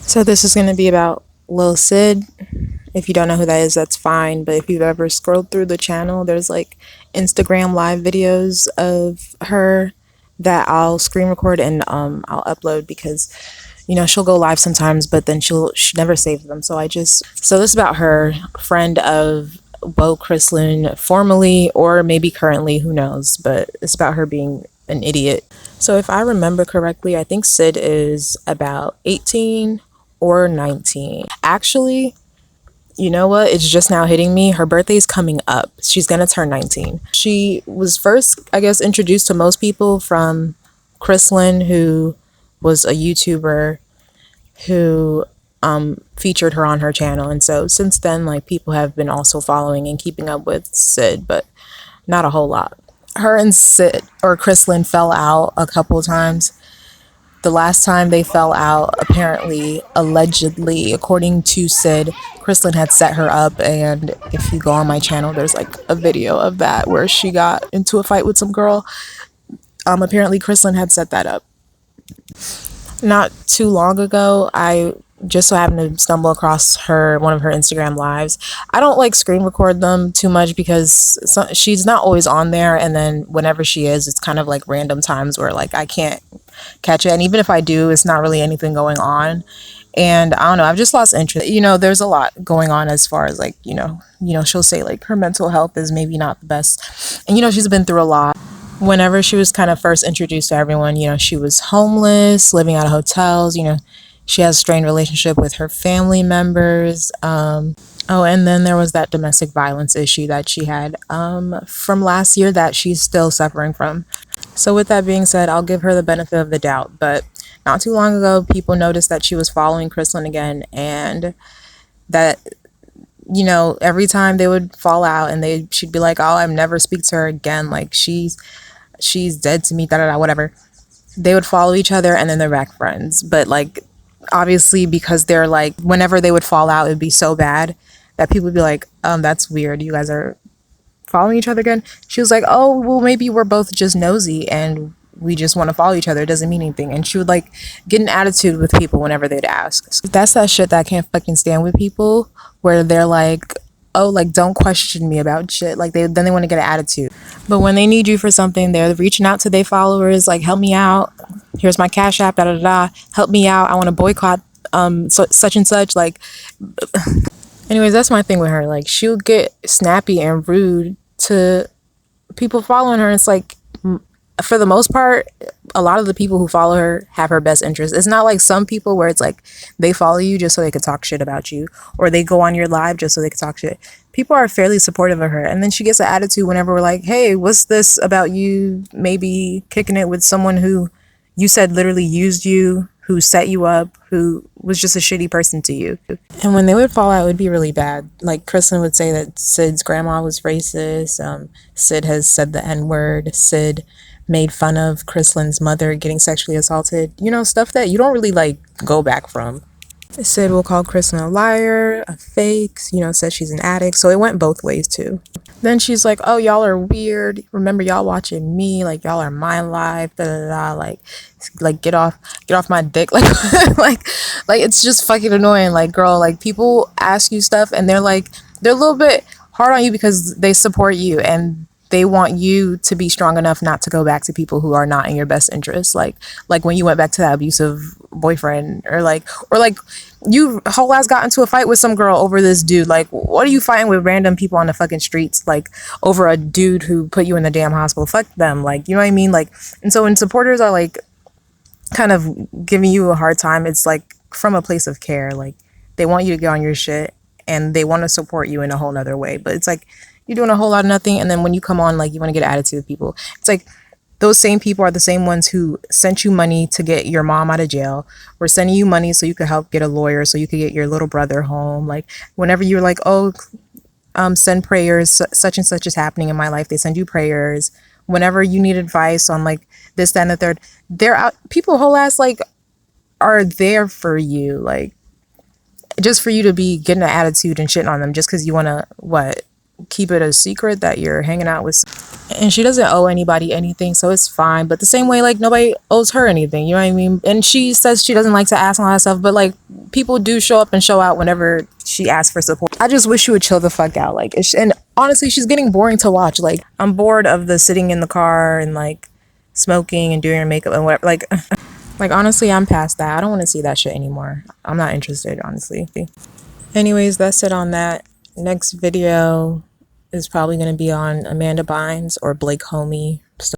So this is going to be about LuhhhSyd. If you don't know who that is, that's fine. But if you've ever scrolled through the channel, there's like Instagram live videos of her that I'll screen record and I'll upload because she'll go live sometimes, but then she never saves them. So this is about her friend of Bo Chrislin, formerly or maybe currently, who knows? But it's about her being an idiot. So if I remember correctly, I think Syd is about 18 or 19. Actually, you know what? It's just now hitting me. Her birthday's coming up. She's gonna turn 19. She was first, I guess, introduced to most people from Chrislin, who was a YouTuber who featured her on her channel. And so since then, like, people have been also following and keeping up with Syd, but not a whole lot. Her and Syd or Chrislin fell out a couple of times. The last time they fell out, apparently, allegedly, according to Syd, Chrislin had set her up, and if you go on my channel, there's like a video of that where she got into a fight with some girl. Apparently Chrislin had set that up. Not too long ago, I just so happened to stumble across one of her Instagram lives. I don't like screen record them too much because she's not always on there, and then whenever she is, it's kind of like random times where like I can't catch it, and even if I do, it's not really anything going on. And I don't know, I've just lost interest. There's a lot going on as far as like, she'll say like her mental health is maybe not the best, and she's been through a lot. Whenever she was kind of first introduced to everyone, she was homeless, living out of hotels. She has a strained relationship with her family members. Oh, and then there was that domestic violence issue that she had from last year that she's still suffering from. So with that being said, I'll give her the benefit of the doubt. But not too long ago, people noticed that she was following Chrislin again, and that, every time they would fall out and she'd be like, oh, I'll never speak to her again. Like, she's dead to me, whatever. They would follow each other and then they're back friends. But like, obviously, because they're like, whenever they would fall out, it'd be so bad that people would be like, that's weird, you guys are following each other again. She was like, oh, well, maybe we're both just nosy and we just want to follow each other, it doesn't mean anything. And she would like get an attitude with people whenever they'd ask. That's that shit that I can't fucking stand with people, where they're like, oh, like, don't question me about shit. Like, then they want to get an attitude. But when they need you for something, they're reaching out to their followers, like, help me out, here's my Cash App, help me out, I want to boycott such and such. Like, anyways, that's my thing with her. Like, she'll get snappy and rude to people following her. It's like, for the most part, a lot of the people who follow her have her best interest. It's not like some people where it's like they follow you just so they could talk shit about you, or they go on your live just so they could talk shit. People are fairly supportive of her, and then she gets an attitude whenever we're like, hey, what's this about you maybe kicking it with someone who you said literally used you, who set you up, who was just a shitty person to you. And when they would fall out, it would be really bad. Like, Chrislin would say that Syd's grandma was racist. Syd has said the N-word. Syd made fun of Chrislin's mother getting sexually assaulted. Stuff that you don't really like go back from. Syd will call Chrislin a liar, a fake, said she's an addict. So it went both ways too. Then she's like, oh, y'all are weird. Remember, y'all watching me, like, y'all are my life, da da da. Like get off my dick. Like, like it's just fucking annoying. Like, girl, like, people ask you stuff and they're a little bit hard on you because they support you and they want you to be strong enough not to go back to people who are not in your best interest. Like when you went back to that abusive boyfriend, or like you whole ass got into a fight with some girl over this dude. Like, what are you fighting with random people on the fucking streets, like, over a dude who put you in the damn hospital? Fuck them. Like, you know what I mean? Like, and so when supporters are like kind of giving you a hard time, it's like from a place of care. Like, they want you to get on your shit and they want to support you in a whole nother way. But it's like, you're doing a whole lot of nothing, and then when you come on, like, you want to get an attitude with people. It's like those same people are the same ones who sent you money to get your mom out of jail, or sending you money so you could help get a lawyer so you could get your little brother home. Like, whenever you're like, oh, send prayers, such and such is happening in my life, they send you prayers. Whenever you need advice on like this, that, and the third, they're out. People whole ass like are there for you, like, just for you to be getting an attitude and shitting on them just because you want to keep it a secret that you're hanging out with. And she doesn't owe anybody anything, so it's fine. But the same way, like, nobody owes her anything, you know what I mean? And she says she doesn't like to ask and all that stuff, but like, people do show up and show out whenever she asks for support. I just wish she would chill the fuck out. Like, and honestly, she's getting boring to watch. Like, I'm bored of the sitting in the car and like smoking and doing her makeup and whatever. Like honestly, I'm past that. I don't want to see that shit anymore. I'm not interested, honestly. Anyways, that's it on that. Next video is probably going to be on Amanda Bynes or Blake Homie